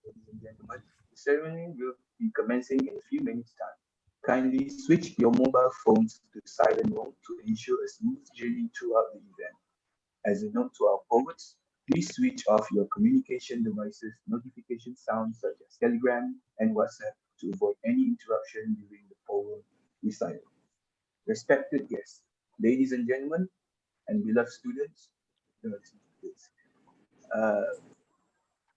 ladies and gentlemen. The ceremony will be commencing in a few minutes' time. Kindly switch your mobile phones to silent mode to ensure a smooth journey throughout the event. As a note to our poets, please switch off your communication devices notification sounds such as Telegram and WhatsApp to avoid any interruption during the poem recital. Respected guests, ladies and gentlemen, and beloved students, uh,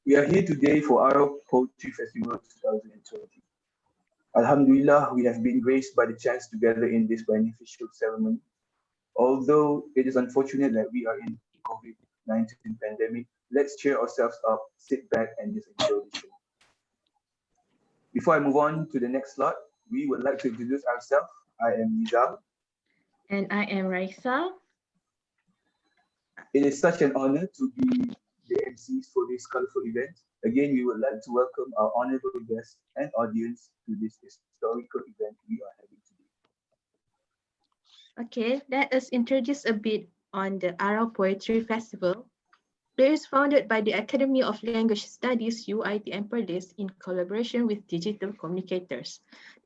we are here today for our Poetry Festival 2020. Alhamdulillah, we have been graced by the chance to gather in this beneficial ceremony. Although it is unfortunate that we are in COVID-19 pandemic, let's cheer ourselves up, sit back, and just enjoy the show. Before I move on to the next slot, we would like to introduce ourselves. I am Nizam. And I am Raisa. It is such an honor to be the MCs for this colorful event. Again, we would like to welcome our honorable guests and audience to this historical event we are having today. Okay, let us introduce a bit on the Arau Poetry Festival. It is founded by the Academy of Language Studies UIT and Perlis in collaboration with digital communicators.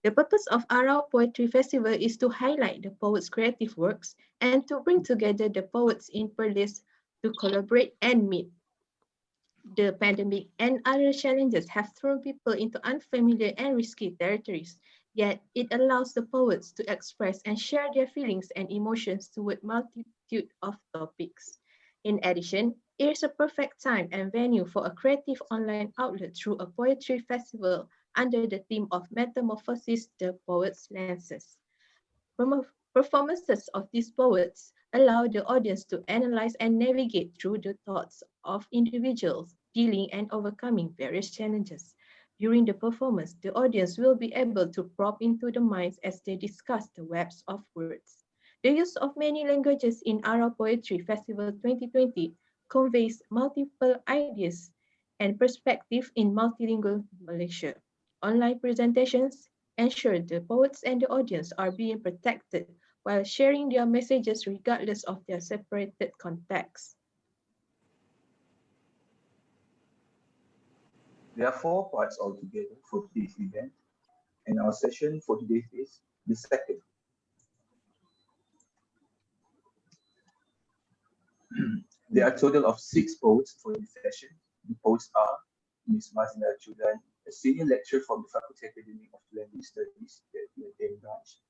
The purpose of Arau Poetry Festival is to highlight the poets' creative works and to bring together the poets in Perlis to collaborate and meet. The pandemic and other challenges have thrown people into unfamiliar and risky territories, yet it allows the poets to express and share their feelings and emotions toward multitude of topics. In addition, it is a perfect time and venue for a creative online outlet through a poetry festival under the theme of Metamorphosis, the Poet's Lenses. Performances of these poets allow the audience to analyze and navigate through the thoughts of individuals dealing and overcoming various challenges. During the performance, the audience will be able to probe into the minds as they discuss the webs of words. The use of many languages in Arau Poetry Festival 2020 conveys multiple ideas and perspectives in multilingual Malaysia. Online presentations ensure the poets and the audience are being protected while sharing their messages regardless of their separated contexts. There are 4 parts altogether for today's event, and our session for today is the second. There are a total of 6 poets for this session. The poets are Ms. Mazina Chudan, a senior lecturer from the Faculty Academy of Language Studies at UNM branch.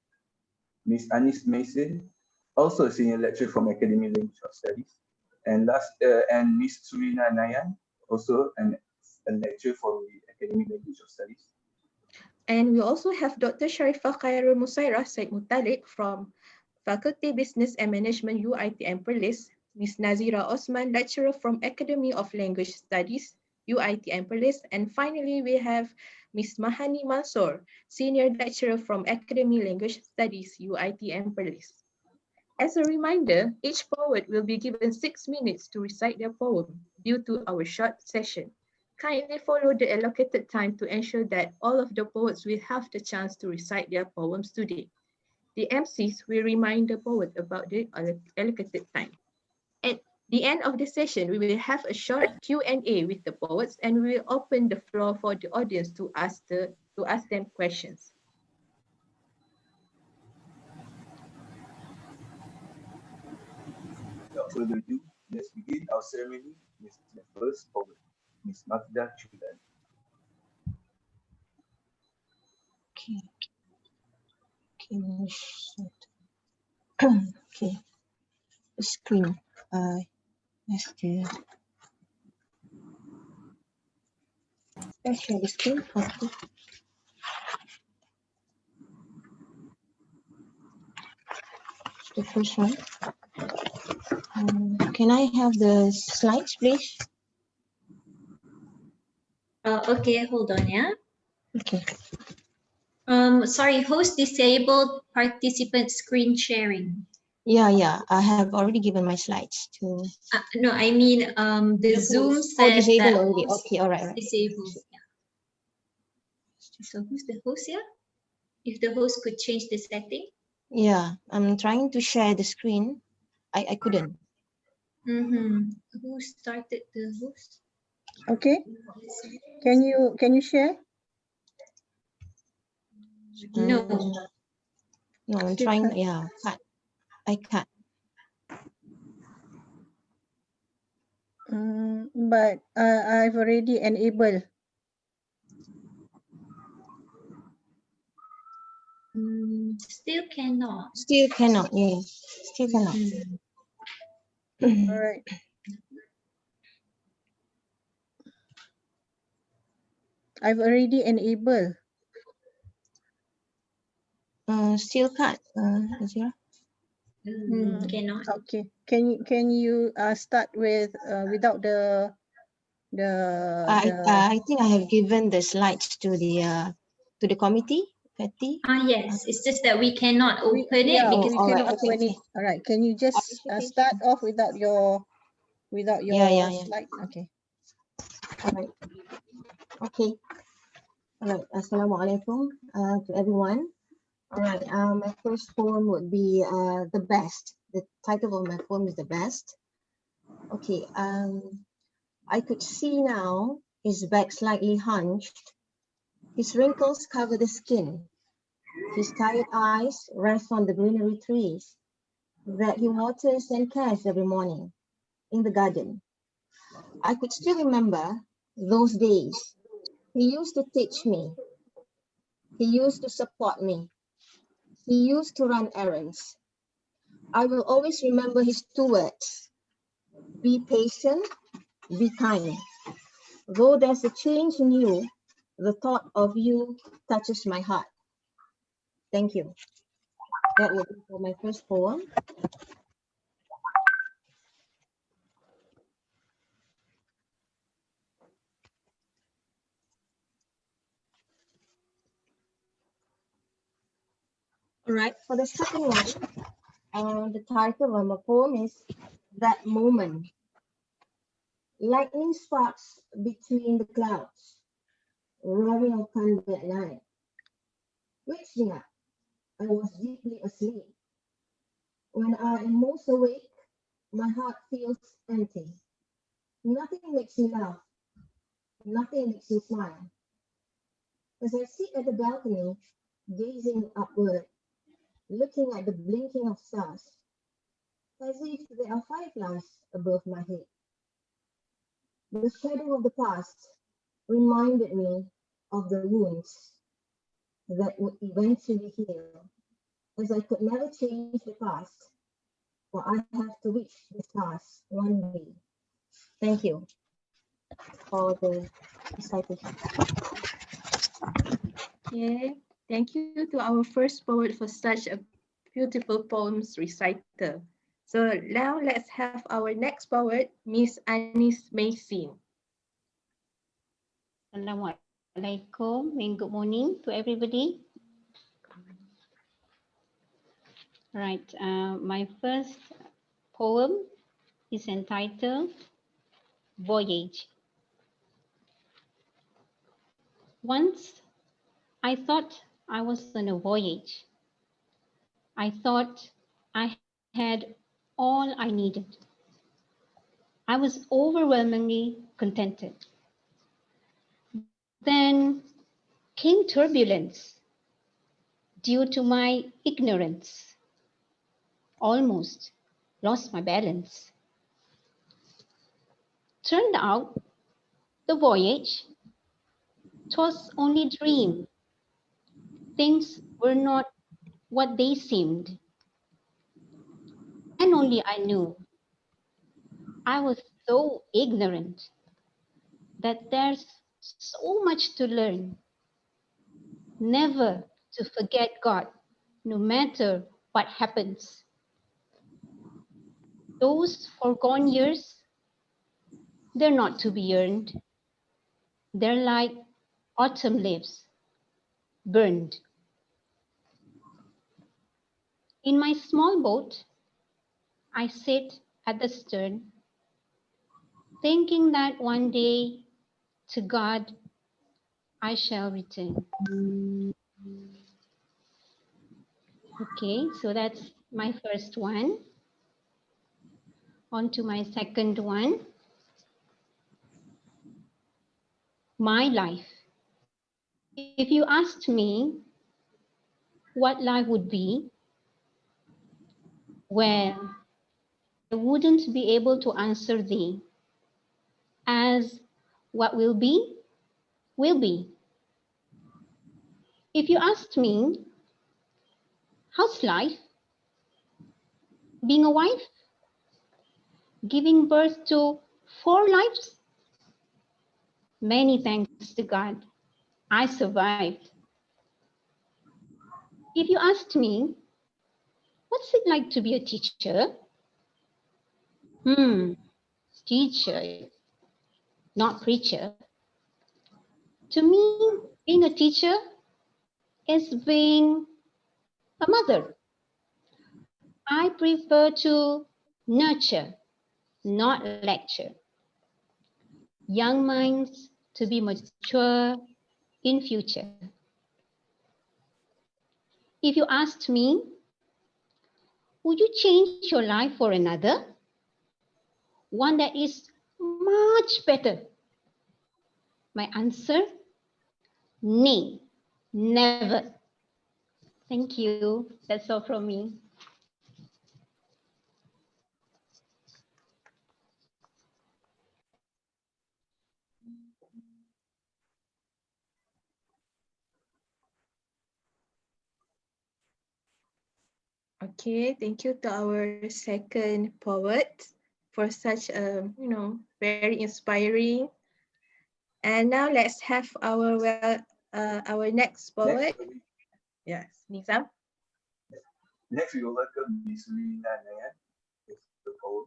Ms. Anis Mason, also a senior lecturer from Academy of Language Studies. And Ms. Surina Nayan, also a lecturer from the Academy of Language Studies. And we also have Dr. Sharifah Khairul Musairah Said Mutalik from Faculty Business and Management UIT and Perlis, Ms. Nazira Osman, lecturer from Academy of Language Studies, UIT and Perlis, and finally we have Ms. Mahani Mansoor, senior lecturer from Academy Language Studies, UIT and Perlis. As a reminder, each poet will be given 6 minutes to recite their poem due to our short session. Kindly follow the allocated time to ensure that all of the poets will have the chance to recite their poems today. The MCs will remind the poet about the allocated time. At the end of the session, we will have a short Q&A with the poets and we will open the floor for the audience to ask them questions. Without further ado, let's begin our ceremony with the first poet, Ms. Magda Chudan. Okay. Okay. The screen. Let's share the screen. Okay. The first one. Can I have the slides, please? Okay, hold on, yeah. Okay. Sorry, host disabled participant screen sharing. Yeah. I have already given my slides to. No, I mean the Zoom said disabled that already. host Okay, all right. disabled. Yeah. So who's the host here? If the host could change the setting. Yeah, I'm trying to share the screen. I couldn't. Who started the host? Okay. Can you share? No. No, I'm Still trying. can't. Yeah, cut. I cut. But I've already enabled. Still cannot. Still cannot. Yes, still cannot. All right. I've already enabled. Still cut. Azira. Cannot. Okay. Can you start with without the I think I have given the slides to the committee, Kathy. Yes, it's just that we cannot open it yeah, because we all cannot right, open okay. it. All right. Can you just start off without your Yeah. slide? Okay. All right. Okay. All right. Assalamualaikum to everyone. All right. My first poem would be The Best. The title of my poem is The Best. Okay. I could see now his back slightly hunched. His wrinkles cover the skin. His tired eyes rest on the greenery trees that he waters and cares every morning in the garden. I could still remember those days. He used to teach me. He used to support me. He used to run errands. I will always remember his two words: be patient, be kind. Though there's a change in you, the thought of you touches my heart. Thank you. That will be for my first poem. All right, for the second one, the title of my poem is That Moment. Lightning sparks between the clouds, roaring of thunder at night. Waking up, I was deeply asleep. When I am most awake, my heart feels empty. Nothing makes me laugh. Nothing makes me smile. As I sit at the balcony, gazing upward, looking at the blinking of stars, as if there are fireflies above my head. The shadow of the past reminded me of the wounds that would eventually heal, as I could never change the past, for I have to reach the stars one day. Thank you for the recitation. Okay, thank you to our first poet for such a beautiful poems recital. So now let's have our next poet, Miss Anis Maysin. Assalamualaikum and good morning to everybody. Right, my first poem is entitled Voyage. Once I thought I was on a voyage. I thought I had all I needed. I was overwhelmingly contented. Then came turbulence due to my ignorance. Almost lost my balance. Turned out the voyage 'twas only dream. Things were not what they seemed. And only I knew I was so ignorant that there's so much to learn. Never to forget God, no matter what happens. Those foregone years, they're not to be earned. They're like autumn leaves, burned. In my small boat, I sit at the stern, thinking that one day to God I shall return. Okay, so that's my first one. On to my second one. my life. If you asked me what life would be, well, I wouldn't be able to answer thee, as what will be, will be. If you asked me, how's life? Being a wife? Giving birth to 4 lives? Many thanks to God, I survived. If you asked me, what's it like to be a teacher? Teacher, not preacher. To me, being a teacher is being a mother. I prefer to nurture, not lecture. Young minds to be mature in future. If you asked me, would you change your life for another? One that is much better. My answer, nay, never. Thank you. That's all from me. Okay, thank you to our second poet for such a, very inspiring. And now let's have our next poet. Yes, Nizam. Next, we will welcome Miss Rina Nayan with the poem.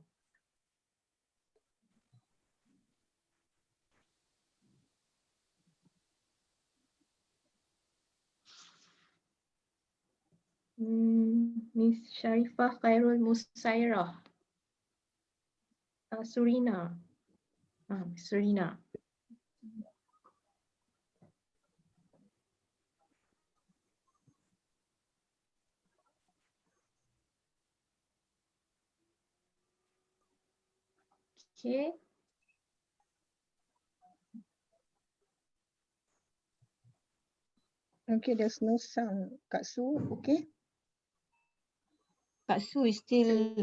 Miss Sharifah Khairul Musairah. Surina. Miss Surina. Okay. Okay, there's no sound. Kak Su, okay? Kak Su is still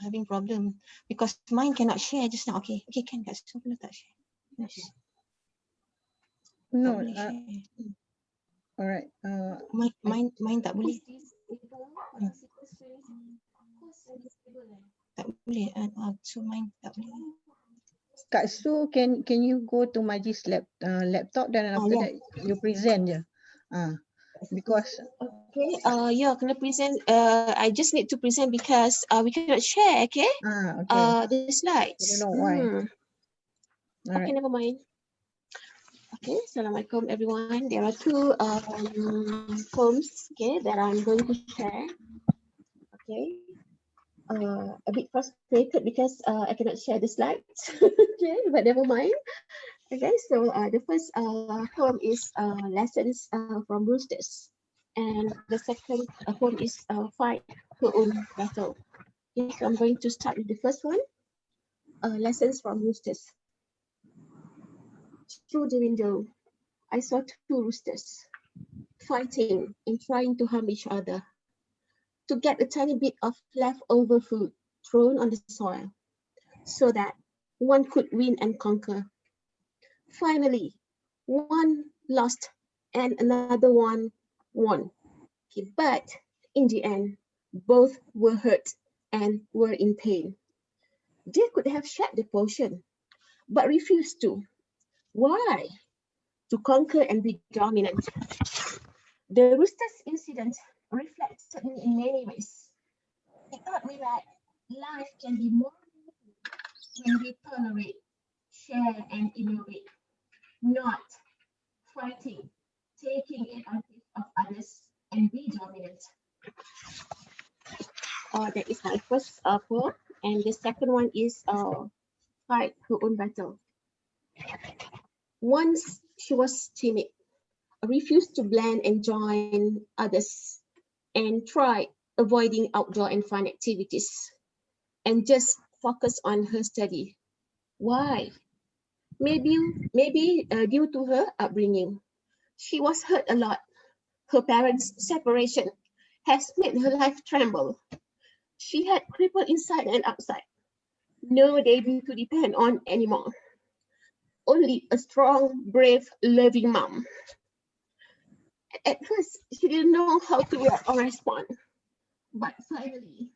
having problem because mine cannot share just now. Okay, okay, can Kak Su boleh tak share? Yes. Tak No, boleh share. all right. Mine tak boleh. Tak boleh. So mine tak boleh. Kak Su, can you go to Majid's laptop then after that you present je. Because okay, yeah, kena present. I just need to present because we cannot share. Okay. okay. The slides. I don't know why. All Okay, right. never mind. Okay, Assalamualaikum everyone. There are 2 poems, okay, that I'm going to share. Okay. A bit frustrated because I cannot share the slides. Okay, but never mind. Okay, so the first poem is Lessons from Roosters. And the second poem is Fight Her Own Battle. Okay, so I'm going to start with the first one. Lessons from Roosters. Through the window, I saw 2 roosters fighting and trying to harm each other to get a tiny bit of leftover food thrown on the soil so that one could win and conquer. Finally, one lost and another one won. Okay, but in the end, both were hurt and were in pain. They could have shared the potion, but refused to. Why? To conquer and be dominant. The roosters incident reflected me in many ways. It taught me that life can be more when we tolerate, share, and innovate, not fighting, taking advantage of others, and be dominant. That is my first poem, and the second one is Fight Her Own Battle. Once she was timid, refused to blend and join others, and tried avoiding outdoor and fun activities, and just focus on her study. Why? Maybe due to her upbringing. She was hurt a lot. Her parents' separation has made her life tremble. She had crippled inside and outside. No daddy to depend on anymore. Only a strong, brave, loving mom. At first, she didn't know how to react or respond. But finally,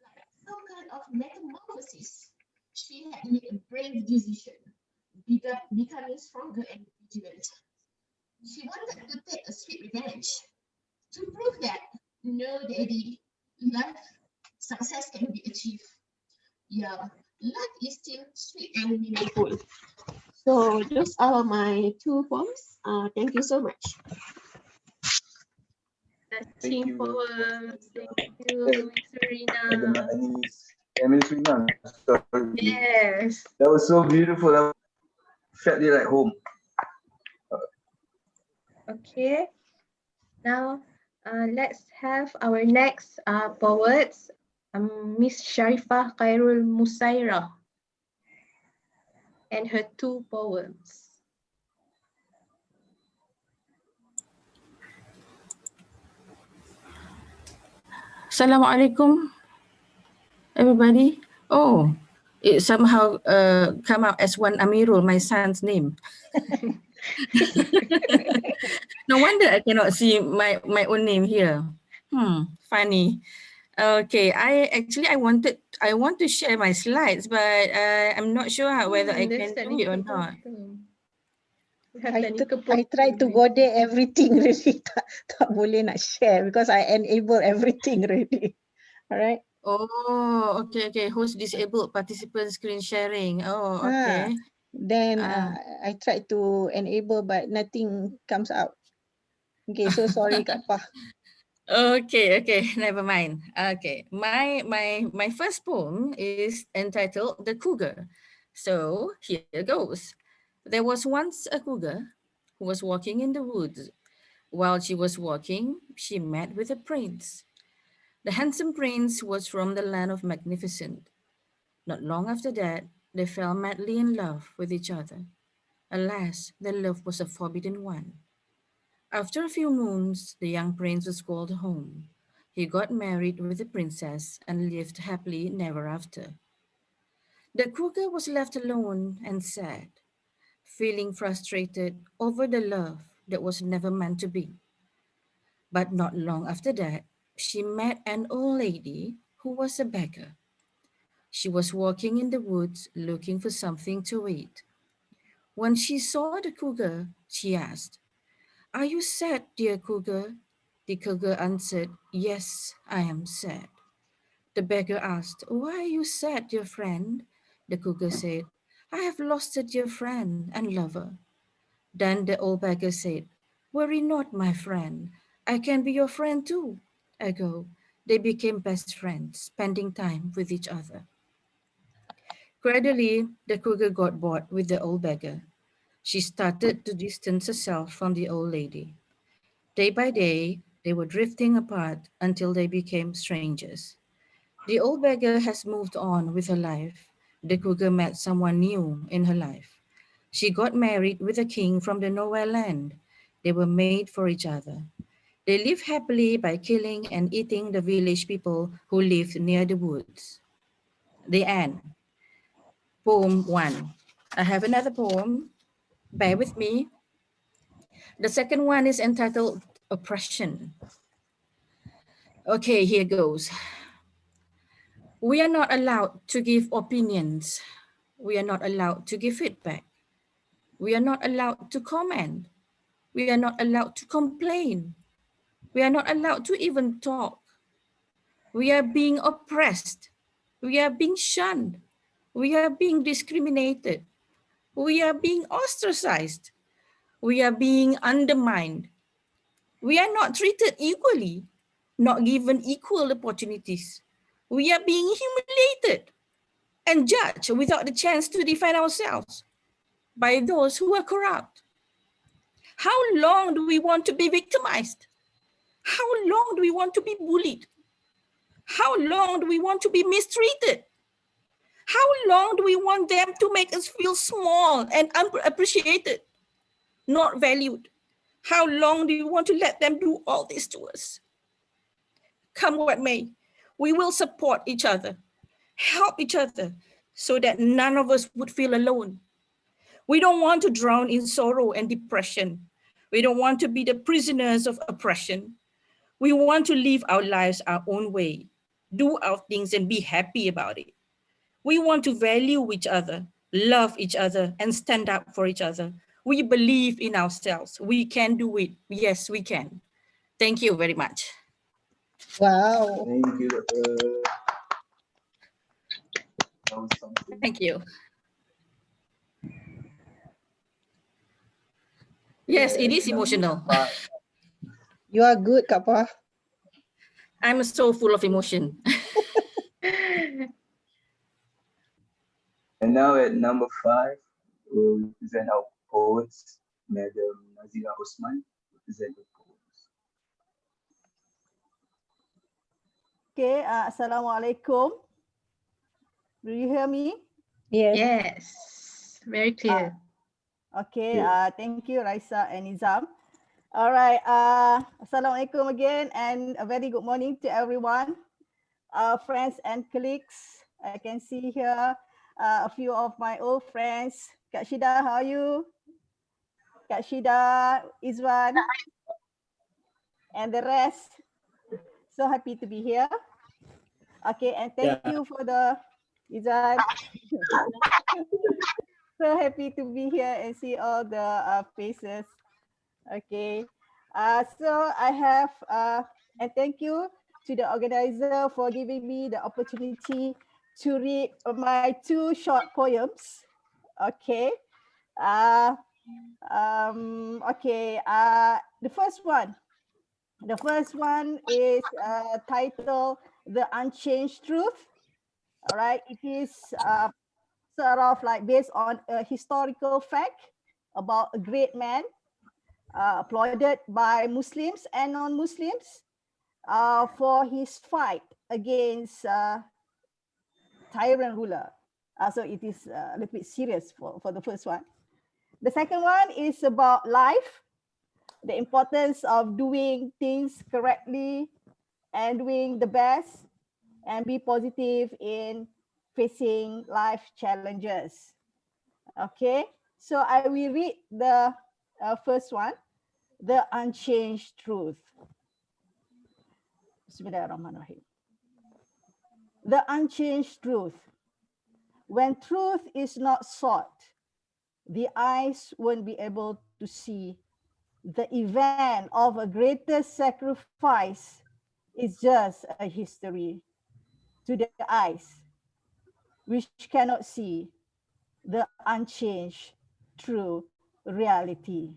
like some kind of metamorphosis, she had made a brave decision, becoming stronger and vigilant. She wanted to take a sweet revenge to prove that no daddy, life success can be achieved. Yeah, life is still sweet and meaningful. So those are my two poems. Thank you so much. Thank Touching you very poem. much, Thank you, Serena. Miss Rina. Sorry. Yes. That was so beautiful. I felt it like home. Okay. Now, let's have our next poets, Miss Sharifah Khairul Musaira, and her two poems. Assalamualaikum, everybody. Oh, it somehow come out as one Amirul, my son's name. No wonder I cannot see my own name here. Funny. Okay, I want to share my slides, but I'm not sure whether I can do it or not. I tried to go there everything really tak boleh nak share because I enable everything already. All right. Oh, okay. Host disabled participant screen sharing. Oh, okay. Then I tried to enable but nothing comes out. Okay, so sorry Kak Pah. Okay, never mind. Okay, my first poem is entitled The Cougar. So here goes. There was once a cougar who was walking in the woods. While she was walking, she met with a prince. The handsome prince was from the land of magnificent. Not long after that, they fell madly in love with each other. Alas, their love was a forbidden one. After a few moons, the young prince was called home. He got married with the princess and lived happily never after. The cougar was left alone and sad, feeling frustrated over the love that was never meant to be. But not long after that, she met an old lady who was a beggar. She was walking in the woods looking for something to eat. When she saw the cougar, she asked, "Are you sad, dear cougar?" The cougar answered, "Yes, I am sad." The beggar asked, "Why are you sad, dear friend?" The cougar said, "I have lost a dear friend and lover." Then the old beggar said, "Worry not, my friend. I can be your friend too." Ergo, they became best friends, spending time with each other. Gradually, the cougar got bored with the old beggar. She started to distance herself from the old lady. Day by day, they were drifting apart until they became strangers. The old beggar has moved on with her life. The cougar met someone new in her life. She got married with a king from the nowhere land. They were made for each other. They lived happily by killing and eating the village people who lived near the woods. The end. Poem 1. I have another poem. Bear with me. The second one is entitled Oppression. Okay, here goes. We are not allowed to give opinions. We are not allowed to give feedback. We are not allowed to comment. We are not allowed to complain. We are not allowed to even talk. We are being oppressed. We are being shunned. We are being discriminated. We are being ostracized. We are being undermined. We are not treated equally, not given equal opportunities. We are being humiliated and judged without the chance to defend ourselves by those who are corrupt. How long do we want to be victimized? How long do we want to be bullied? How long do we want to be mistreated? How long do we want them to make us feel small and unappreciated, not valued? How long do you want to let them do all this to us? Come what may, we will support each other, help each other, so that none of us would feel alone. We don't want to drown in sorrow and depression. We don't want to be the prisoners of oppression. We want to live our lives our own way, do our things and be happy about it. We want to value each other, love each other, and stand up for each other. We believe in ourselves. We can do it. Yes, we can. Thank you very much. Wow. Thank you. That was something. Thank you. Yes, it is emotional. You are good, Kak Pah. I'm so full of emotion. And now at number 5, we'll present our poets, Madam Nazira Osman, present the poems. Okay, Assalamualaikum. Do you hear me? Yes. Yes, very clear. Okay, Yes. thank you, Raisa and Nizam. All right, Assalamualaikum again, and a very good morning to everyone, friends and colleagues. I can see here a few of my old friends. Kak Shida, how are you? Kak Shida, Izwan, and the rest. So happy to be here. Okay, and thank you for the Izwan. So happy to be here and see all the faces. Okay, so I have, and thank you to the organizer for giving me the opportunity to read my 2 short poems. Okay, okay, the first one is titled The Unchanged Truth. All right, it is sort of like based on a historical fact about a great man applauded by Muslims and non-Muslims for his fight against tyrant ruler. So it is a little bit serious for the first one. The second one is about life, the importance of doing things correctly and doing the best and be positive in facing life challenges. Okay, so I will read the first one, The Unchanged Truth. Bismillahirrahmanirrahim. The unchanged truth. When truth is not sought, the eyes won't be able to see the event of a greater sacrifice is just a history to the eyes, which cannot see the unchanged true reality.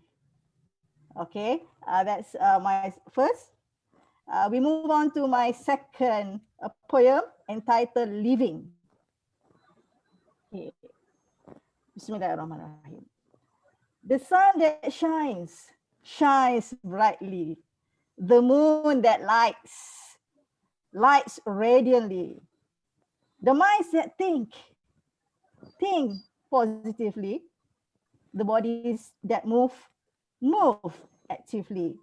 Okay, that's my first. We move on to my second poem entitled Living. Okay. Bismillahirrahmanirrahim. The sun that shines, shines brightly. The moon that lights, lights radiantly. The minds that think positively. The bodies that move actively.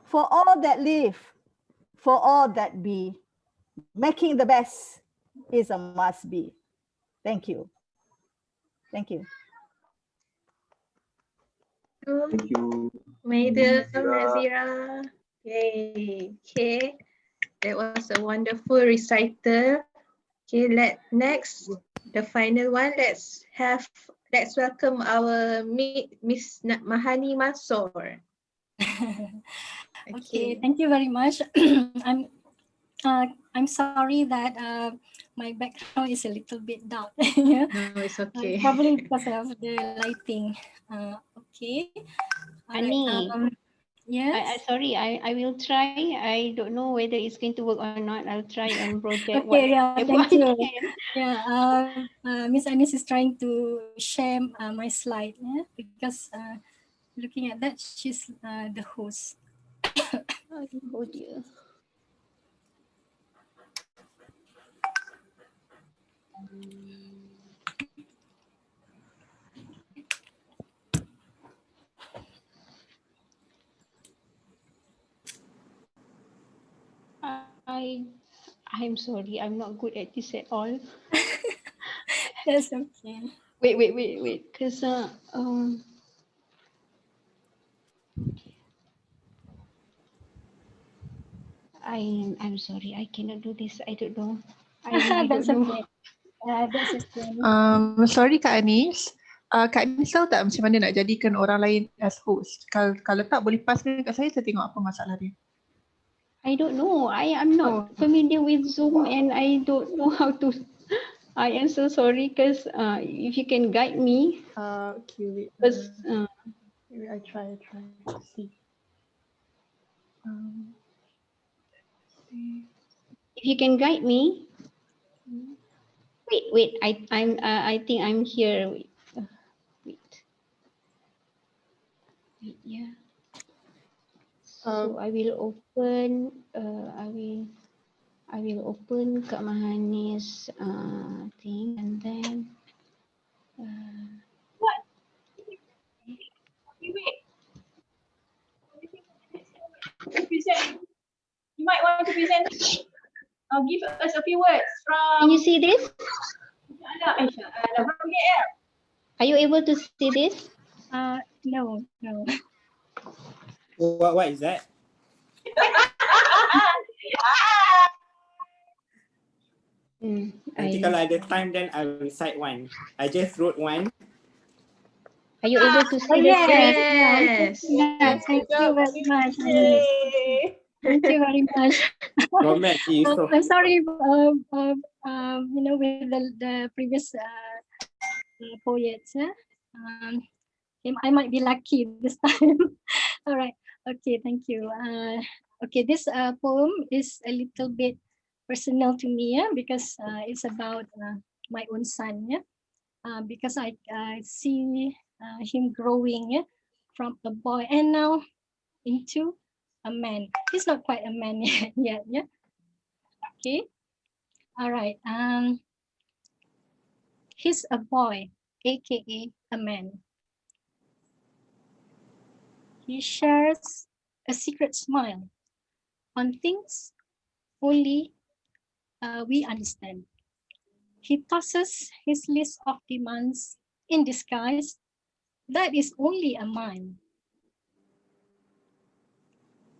For all that live, for all that be, making the best is a must be. Thank you. Thank you. Thank you. Madam Nazira. Nazira. Yay. Okay. That was a wonderful recital. Okay, next, the final one. Let's welcome our Miss Mahani Masor. Okay, thank you very much. I'm sorry that my background is a little bit dark. Yeah. No, it's okay. Probably because of the lighting. Okay. Annie, Yes. sorry, I will try. I don't know whether it's going to work or not. I'll try and project Okay, yeah, whatever thank you. I can. Yeah, Miss Anis is trying to share my slide, yeah, because looking at that, she's the host. Oh dear. I'm sorry, I'm not good at this at all. That's okay. Wait, because I'm sorry, I cannot do this. I don't know. I really That's don't know. okay. That's okay. Sorry Kak Anis. Kak Anis tahu tak macam mana nak jadikan orang lain as host? Kalau tak boleh paskan kat saya tengok apa masalah dia. I don't know. I am not familiar with Zoom and I don't know how to. I am so sorry because if you can guide me. Okay, wait. Because Maybe I try to see. if you can guide me. Wait. I think I'm here. Wait. Yeah. So I will open. I will open Kak Mahanis thing and then. What? Wait. Present. You might want to present. Give us a few words from. Can you see this? Are you able to see this? No. What is that? Nanti kalau ada time then I will recite one. I just wrote one. Are you able to see Yes. this? Thank you very much. Thank you very much. Comment, I'm sorry. With the previous poets. I might be lucky this time. All right. Okay. Thank you. Okay. This poem is a little bit personal to me, because it's about my own son. Because I see him growing from a boy and now into a man. He's not quite a man yet. Yeah. Okay. All right. He's a boy, aka a man. He shares a secret smile on things only we understand. He tosses his list of demands in disguise that is only a mime.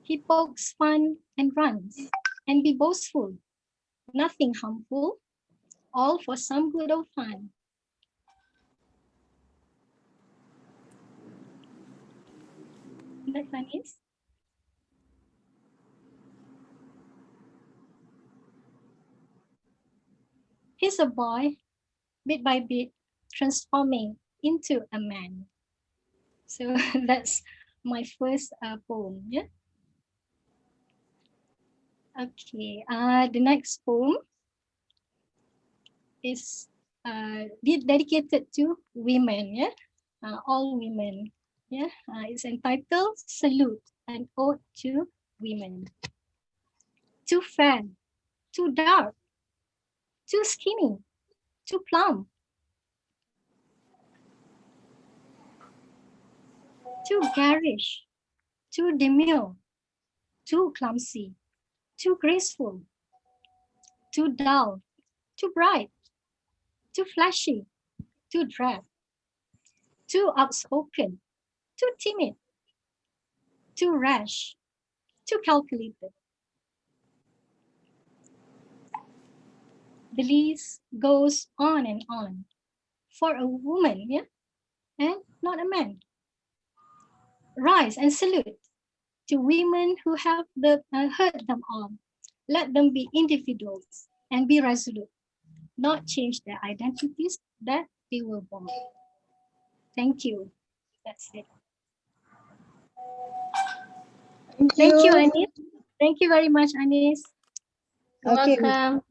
He pokes fun and runs and be boastful, nothing harmful, all for some good old fun. Next one is. He's a boy, bit by bit, transforming into a man. So that's my first poem. Yeah. Okay. The next poem is dedicated to women. Yeah. All women. Yeah. It's entitled "Salute: An Ode to Women." Too fair, too dark, too skinny, too plump, too garish, too demure, too clumsy, too graceful, too dull, too bright, too flashy, too drab, too outspoken, too timid, too rash, too calculated. The list goes on and on for a woman, yeah, and not a man. Rise and salute to women who have heard them all. Let them be individuals and be resolute, not change their identities that they were born. Thank you. That's it. Thank you, Anis. Thank you very much, Anis. You're Okay. welcome.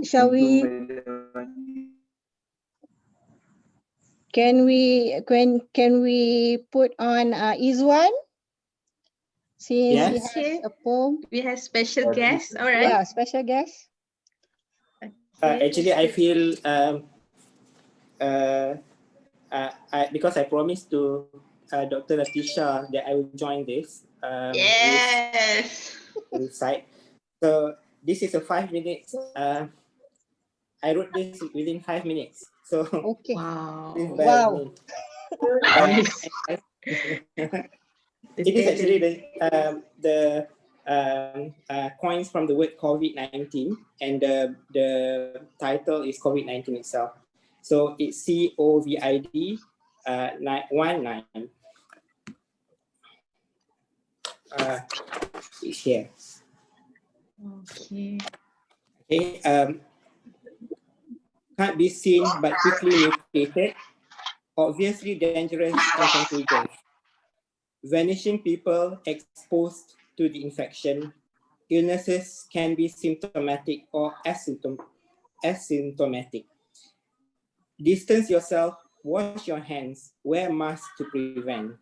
Shall we? Can we put on Izwan? Since he has Okay. a poem. We have special guests. All right. Yeah, special guest. Actually, I feel because I promised to Dr. Latisha that I will join this Yes. site. So this is a 5 minutes. I wrote this within 5 minutes. So Okay. please Wow. bear with Wow. me. Nice. It is actually the coins from the word COVID-19, and the title is COVID-19 itself. So it's COVID 19. It's here. Okay. Okay. Can't be seen but quickly mutated. Obviously dangerous and contagious. Vanishing people exposed to the infection. Illnesses can be symptomatic or asymptomatic. Distance yourself, wash your hands, wear masks to prevent.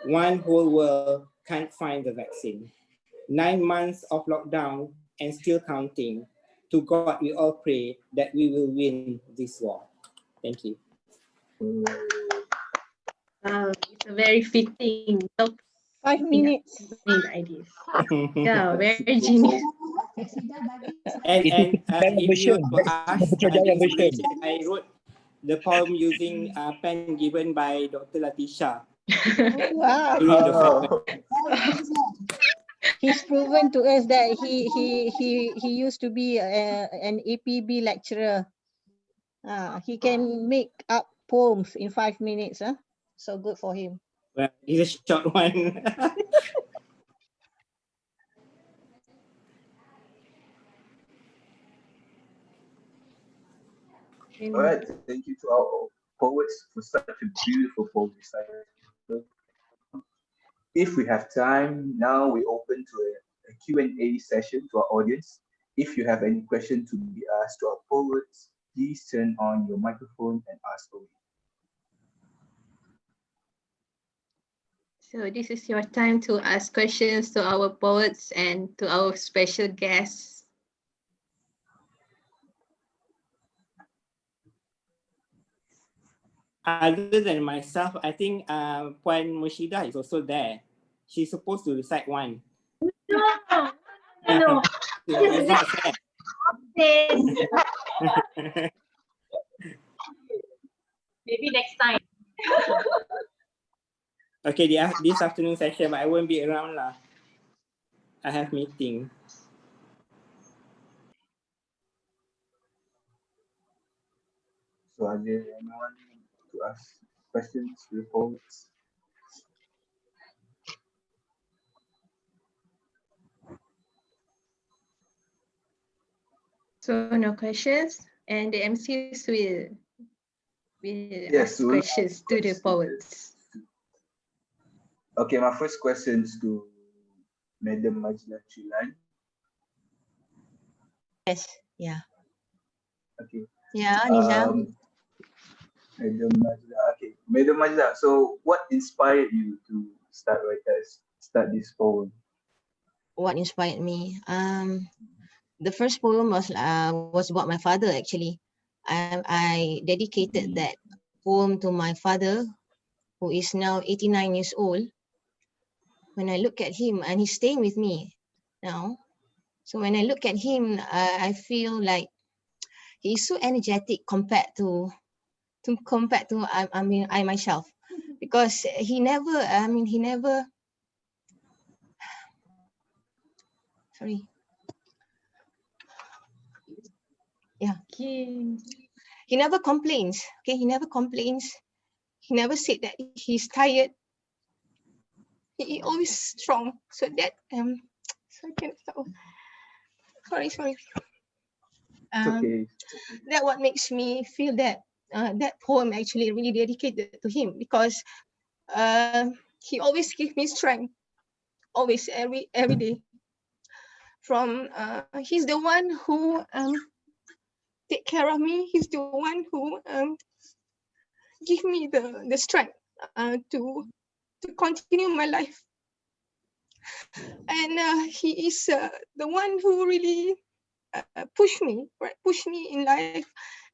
One whole world can't find the vaccine. 9 months of lockdown and still counting. To God we all pray that we will win this war. Thank you. It's a very fitting talk. 5 minutes. Main ideas. Yeah, very genius. And if you ask, I wrote the poem using pen given by Dr. Latisha. Wow. During the He's proven to us that he used to be an APB lecturer. He can make up poems in 5 minutes. So good for him. Well, it's a short one. All right, thank you to our poets for such a beautiful poem recital. If we have time, now we open to a Q&A session to our audience. If you have any question to be asked to our poets, please turn on your microphone and ask away. So this is your time to ask questions to our poets and to our special guests. Other than myself, I think Puan Mushida is also there. She's supposed to recite one. No. It's not fair. Maybe next time. Okay, this afternoon session, but I won't be around lah. I have meeting. So are there anyone to ask questions to the poets? So no questions, and the MCs will Yes, ask we'll questions to the poets. Okay, my first question is to Madam Majla Chilan. Yes, yeah. Okay. Yeah, Nizam. Madam Majla. Okay, Madam Majla. So, what inspired you to start this poem? What inspired me? The first poem was about my father actually. I dedicated that poem to my father, who is now 89 years old. When I look at him, and he's staying with me now. So when I look at him, I feel like he's so energetic compared to I myself, because he never sorry. Yeah. He never complains. Okay, he never complains. He never said that he's tired. He always strong. So that so I can't stop. Sorry. Okay. That what makes me feel that that poem actually really dedicated to him, because he always gives me strength, always every day. From he's the one who take care of me. He's the one who give me the strength to continue my life. And he is the one who really push me, right? Push me in life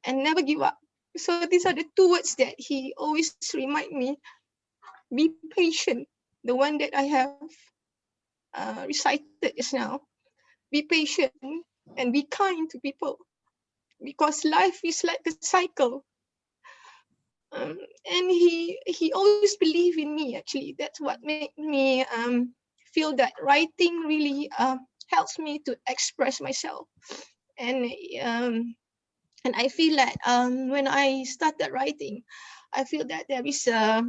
and never give up. So these are the two words that he always remind me. Be patient. The one that I have recited just now. Be patient and be kind to people, because life is like a cycle. And he always believed in me. Actually, that's what made me feel that writing really helps me to express myself. And I feel that when I started writing, I feel that there is a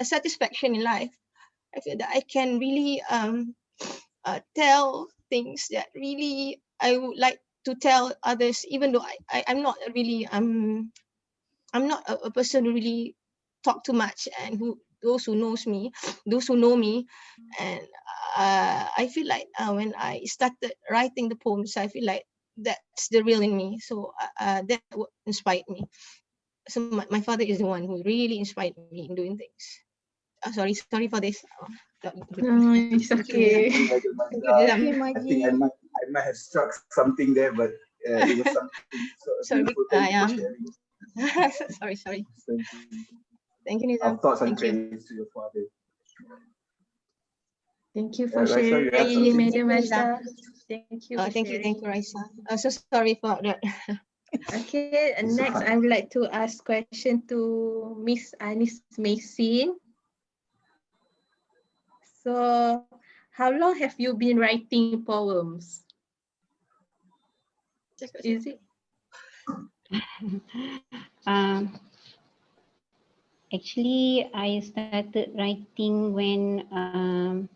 satisfaction in life. I feel that I can really tell things that really I would like to tell others, even though I'm not really I'm not a person who really talk too much, and those who know me, and I feel like when I started writing the poems, I feel like that's the real in me. So that inspired me. So my father is the one who really inspired me in doing things. Sorry for this. No, it's okay. I think I might have struck something there, but it was something so beautiful. Thank you for sharing. Sorry. Thank Thank you, you. Our Nizam. thoughts and Thank you. prayers to your father. Thank you for Raisa, you have sharing, something? Madam Raisa. Thank you. Thank you, Raisa. I'm so sorry for that. Okay, and next I would like to ask question to Miss Anis Masin. So, how long have you been writing poems? Is it? Actually, I started writing when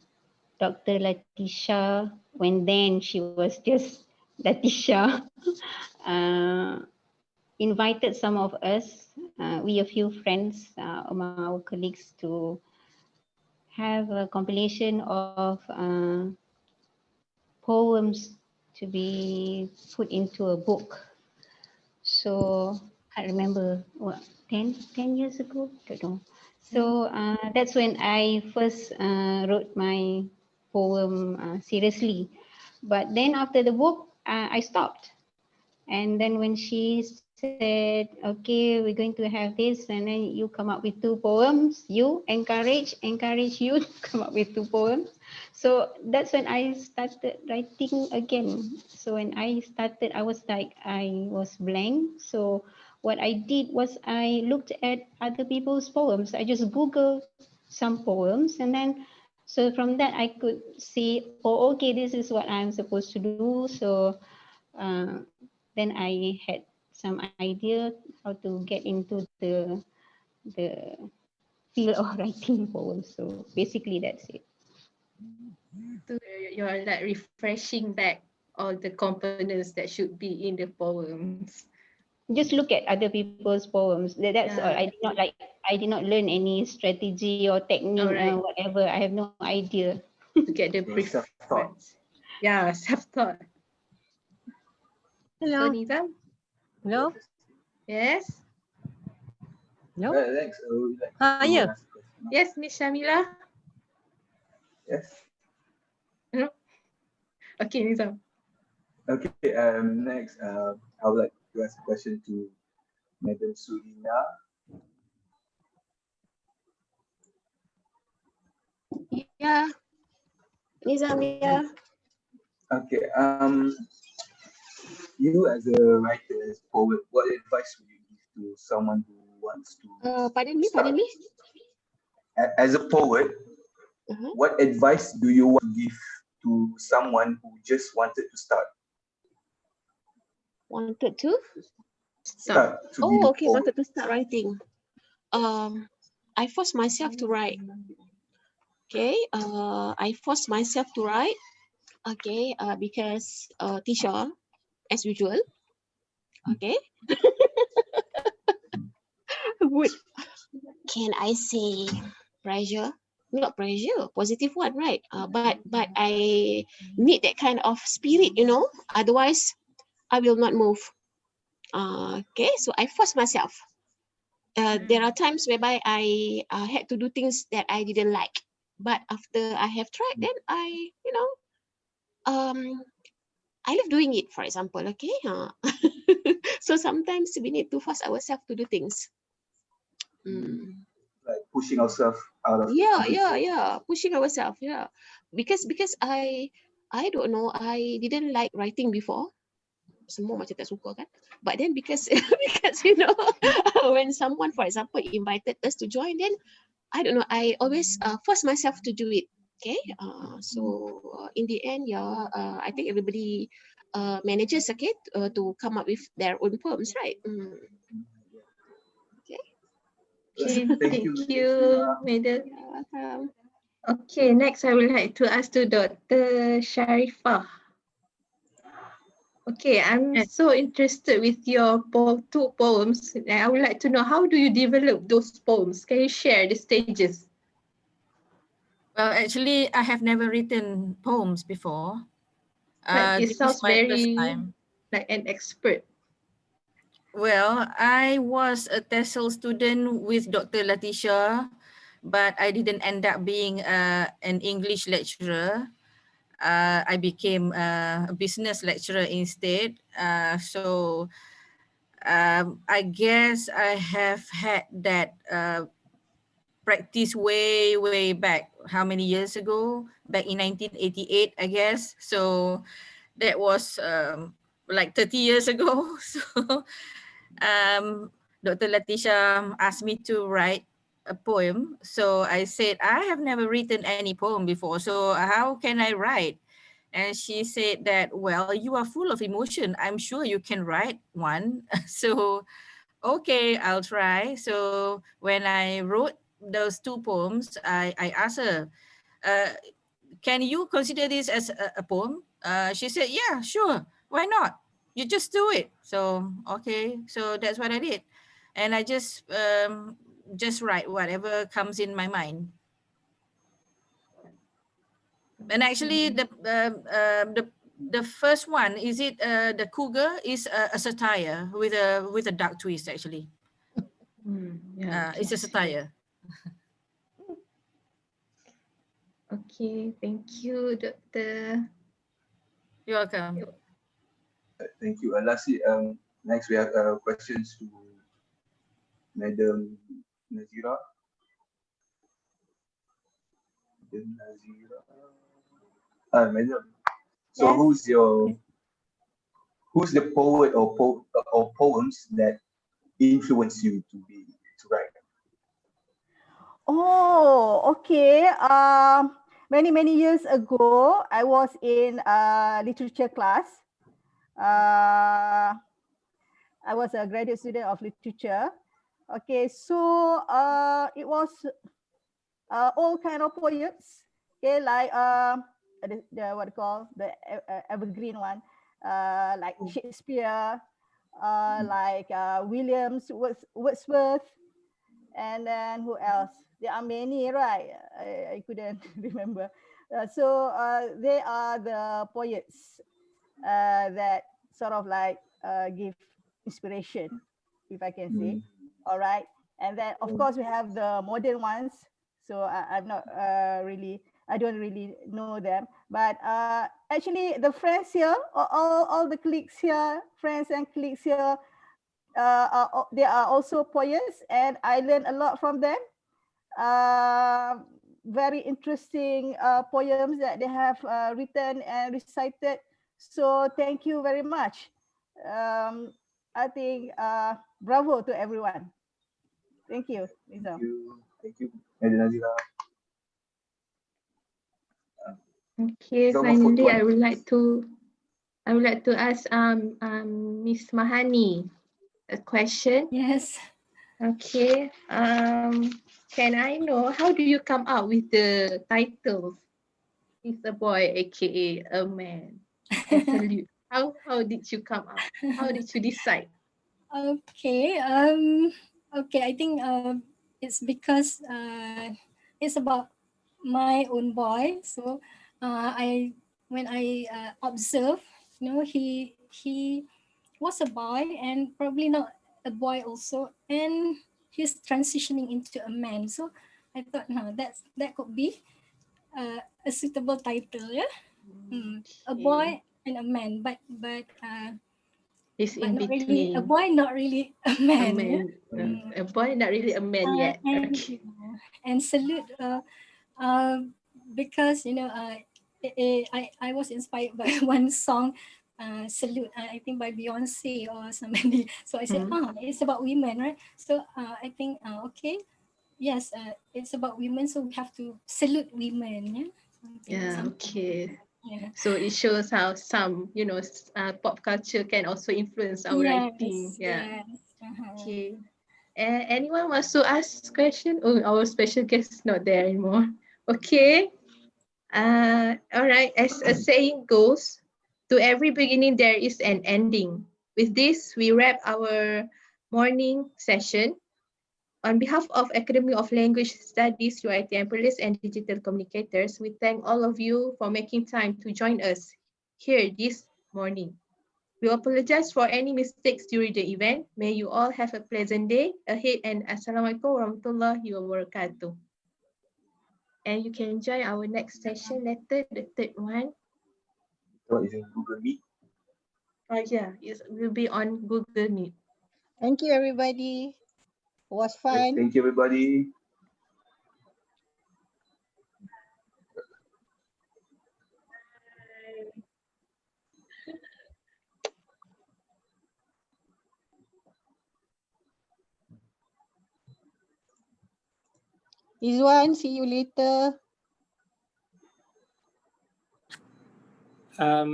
Dr. Latisha, when then she was just Latisha, invited some of us, we a few friends among our colleagues, to have a compilation of poems to be put into a book. So I remember what 10 years ago, don't know. So that's when I first wrote my poem seriously. But then after the book, I stopped. And then when she said, okay, we're going to have this, and then you come up with 2 poems, you encourage you to come up with 2 poems. So that's when I started writing again. So when I started, I was blank. So what I did was I looked at other people's poems. I just Googled some poems, and then so from that I could see, oh, okay, this is what I'm supposed to do. So then I had some idea how to get into the field of writing poems. So basically that's it. So you're like refreshing back all the components that should be in the poems. Just look at other people's poems. That's all. I did not learn any strategy or technique or whatever. I have no idea. To get the preference. Yeah, self-taught. Hello. So Nizam? Hello. Yes. Hello. Alex, Yeah. Yes, Miss Shamila. Yes. No. Okay, Nizam. Okay. Next, I would like to ask a question to Madam Surina. Yeah. Nizam, yeah. Okay. You as a writer, as a poet, what advice would you give to someone who wants to Pardon me. As a poet, what advice do you want to give to someone who just wanted to start? Wanted to start to be oh, a okay. poet. Wanted to start writing. I forced myself to write. Okay. I forced myself to write. Okay. Because teacher, as usual. Okay. Would can I say pressure? Not pressure, positive one, right? But I need that kind of spirit, you know. Otherwise, I will not move. Okay, so I force myself. There are times whereby I had to do things that I didn't like, but after I have tried, then I, I love doing it, for example, okay? So sometimes we need to force ourselves to do things. Like pushing ourselves out of the Yeah, comfort yeah, zone. yeah. Pushing ourselves, yeah. Because I don't know, I didn't like writing before. Semua macam tak suka kan. But then because because you know, when someone, for example, invited us to join, then I don't know, I always force myself to do it. Okay. So in the end, yeah, I think everybody manages, okay, to come up with their own poems, right? Okay. Okay, Thank thank you. you, Madam. You're welcome. Okay, next I would like to ask to Dr. Sharifah. Okay, I'm so interested with your two poems. I would like to know, how do you develop those poems? Can you share the stages? Well, actually, I have never written poems before. But it This is sounds my first very time. like an expert. Well, I was a TESOL student with Dr. Latisha, but I didn't end up being an English lecturer. I became a business lecturer instead. I guess I have had that practice way back. How many years ago? Back in 1988, I guess. So that was like 30 years ago. So Dr. Latisha asked me to write a poem. So I said, I have never written any poem before. So how can I write? And she said that, well, you are full of emotion. I'm sure you can write one. So, okay, I'll try. So when I wrote those two poems, I asked her, can you consider this as a poem? She said, yeah, sure. Why not? You just do it. So, okay. So that's what I did. And I just write whatever comes in my mind. And actually, the first one, is it the cougar, is a satire with a dark twist. Actually, it's a satire. Okay, thank you, Dr. You're welcome. Thank you. Lastly, next we have questions to Madam Nazira. Madam. So Yes. who's the poet or poems that influence you to write? Oh, okay. Many years ago, I was in literature class. I was a graduate student of literature. Okay, so it was all kind of poets. Okay, like the what you call the evergreen one, like Shakespeare, like Williams, Wordsworth, and then who else? There are many, right? I couldn't remember. So they are the poets that sort of like give inspiration, if I can say. All right. And then of course we have the modern ones. So I'm not I don't really know them. But actually the friends here, all the colleagues here, friends and colleagues here, they are also poets, and I learned a lot from them. Very interesting poems that they have written and recited. So thank you very much. I think bravo to everyone. Thank you, Lisa. Thank you, Madam Nazira. Okay, finally, I would like to ask Miss Mahani a question. Yes. Okay. Can I know, how do you come up with the titles? He's a boy, aka a man. I salute. How did you come up? How did you decide? Okay. Okay. I think it's because it's about my own boy. So when I observe, he was a boy and probably not a boy also, and he's transitioning into a man. So I thought, no, that could be a suitable title. Yeah. A boy and a man, but It's but in not really a between. boy, not really a A man. Yeah? man, a boy, not really a man yet. Okay. And salute because I was inspired by one song, salute, I think by Beyonce or somebody. So I said, it's about women, right? So I think okay, yes, it's about women, so we have to salute women. Yeah, Something. okay. Yeah. So it shows how some, pop culture can also influence our writing. Yeah. Yes. Okay. Anyone wants to ask question? Oh, our special guest is not there anymore. Okay. All right. As a saying goes, to every beginning there is an ending. With this, we wrap our morning session. On behalf of Academy of Language Studies, UIT Amperlis, and Digital Communicators, we thank all of you for making time to join us here this morning. We apologize for any mistakes during the event. May you all have a pleasant day ahead, and Assalamualaikum warahmatullahi wabarakatuh. And you can join our next session later, the third one. So it's in Google Meet. Oh yeah, it will be on Google Meet. Thank you, everybody. It was fun. Thank you, everybody. Izwan, see you later.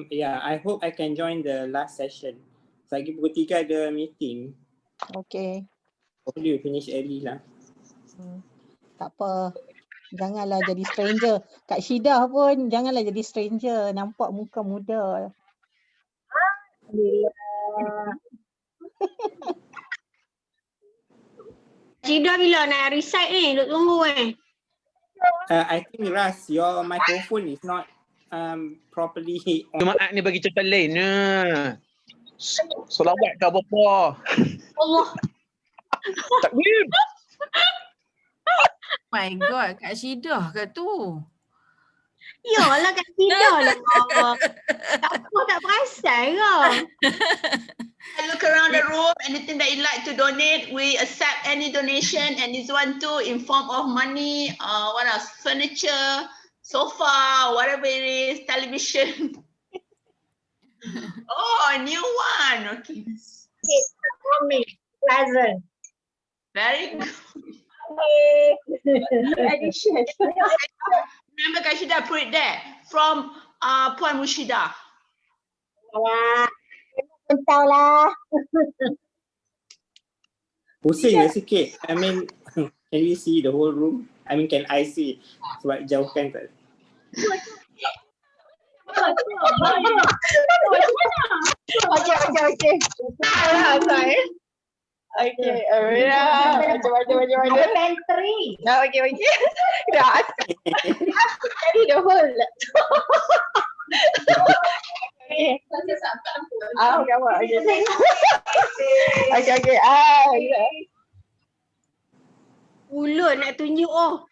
Yeah, I hope I can join the last session. Lagi pukul 3 ada meeting. Okay. Hopefully we finish early lah. Tak apa. Janganlah jadi stranger. Kak Syidah pun janganlah jadi stranger. Nampak muka muda. Cida bila nak recite ni? Duk tunggu I think Ras, your microphone is not properly on. Jumaat ni bagi cerita lain ni. Selawat ke apa-apa. Allah. Takbir. My God, Kak Syidah ke tu? Yalah Kak Syidah lah. Tak perasan ke? I look around the room, anything that you'd like to donate, we accept any donation, and this one too in form of money, what else, furniture, sofa, whatever it is, television. Oh, a new one, okay. Pleasant. Very good. Addition. Remember Kashida put it there, from Puan Mushida. Entah lah. Pusing ya sikit. I mean, can we see the whole room? I mean, can I see? Sebab jauhkan tak. Okay. Okay, alright. Macam. Ada pantry. Okay. Dah. Jadi the whole. Okay. Okay. Ulut nak tunjuk Wow.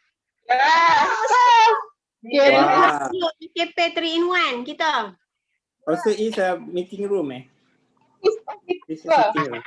KP 3-in-1 kita. Also is a meeting room It's a meeting room.